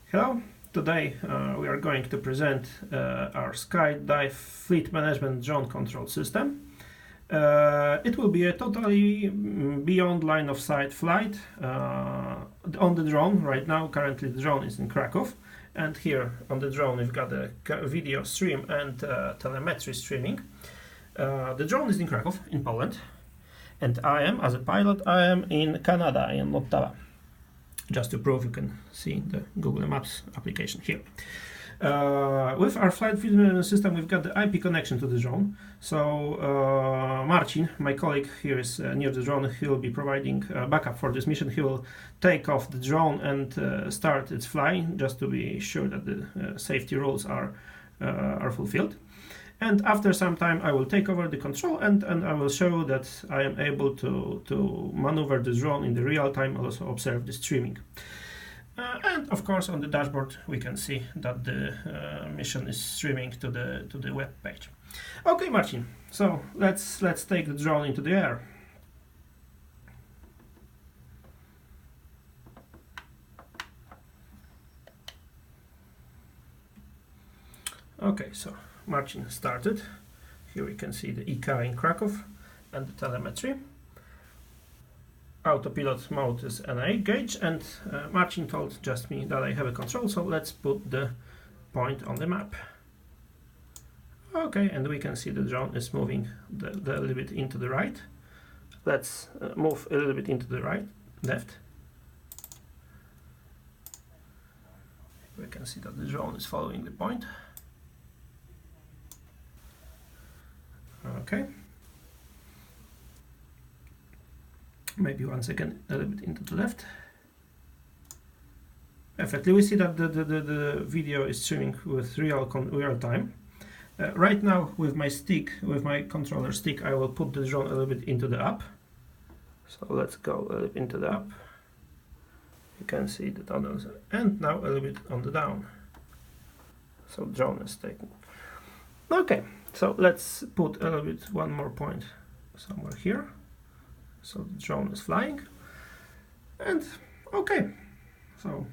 Hello, today we are going to present our SkyDive fleet management drone control system. It will be a totally beyond line of sight flight on the drone. Right now, currently the drone is in Krakow, and here on the drone we've got a video stream and telemetry streaming. The drone is in Krakow, in Poland, and I am, as a pilot, I am in Canada, in Ottawa. Just to prove, you can see the Google Maps application here. With our flight management system, we've got the IP connection to the drone. So Marcin, my colleague here, is near the drone. He will be providing backup for this mission. He will take off the drone and start its flying, just to be sure that the safety rules are fulfilled. And after some time, I will take over the control and I will show that I am able to maneuver the drone in the real time, also observe the streaming. And of course, on the dashboard, we can see that the mission is streaming to the web page. Okay, Marcin, so let's take the drone into the air. Okay, so Marcin started. Here we can see the EK in Krakow and the telemetry. Autopilot mode is NA gauge, and Marcin told just me that I have a control, so let's put the point on the map. Okay, and we can see the drone is moving a little bit into the right. Let's move a little bit into the left. We can see that the drone is following the point. Okay. Maybe once again a little bit into the left. Perfectly. We see that the video is streaming with real time. Right now, with my stick, with my controller stick, I will put the drone a little bit into the up. So let's go a little bit into the up. You can see the tunnels, and now a little bit on the down. So drone is taking. Okay. So let's put a little bit, one more point somewhere here. So the drone is flying, and okay. So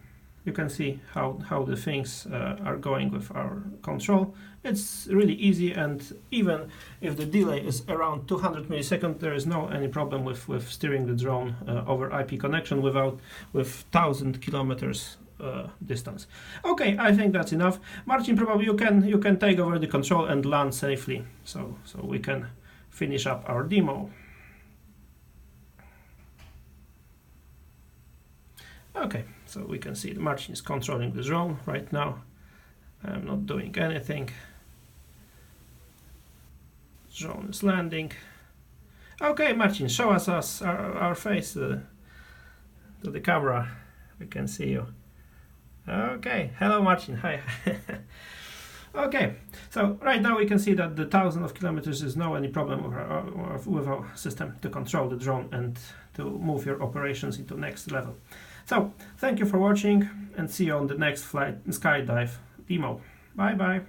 you can see how the things are going with our control. It's really easy, and even if the delay is around 200 milliseconds, there is no any problem with steering the drone over IP connection with 1,000 kilometers distance. Okay, I think that's enough. Marcin, probably you can take over the control and land safely, so we can finish up our demo. Okay, so we can see Marcin is controlling the drone right now. I'm not doing anything. Drone is landing. Okay, Marcin, show us our face to the camera. We can see you. Okay, hello Marcin, hi. Okay, so right now we can see that the 1,000 kilometers is no any problem with our system to control the drone and to move your operations into next level. So thank you for watching, and see you on the next flight SkyDive demo. Bye bye.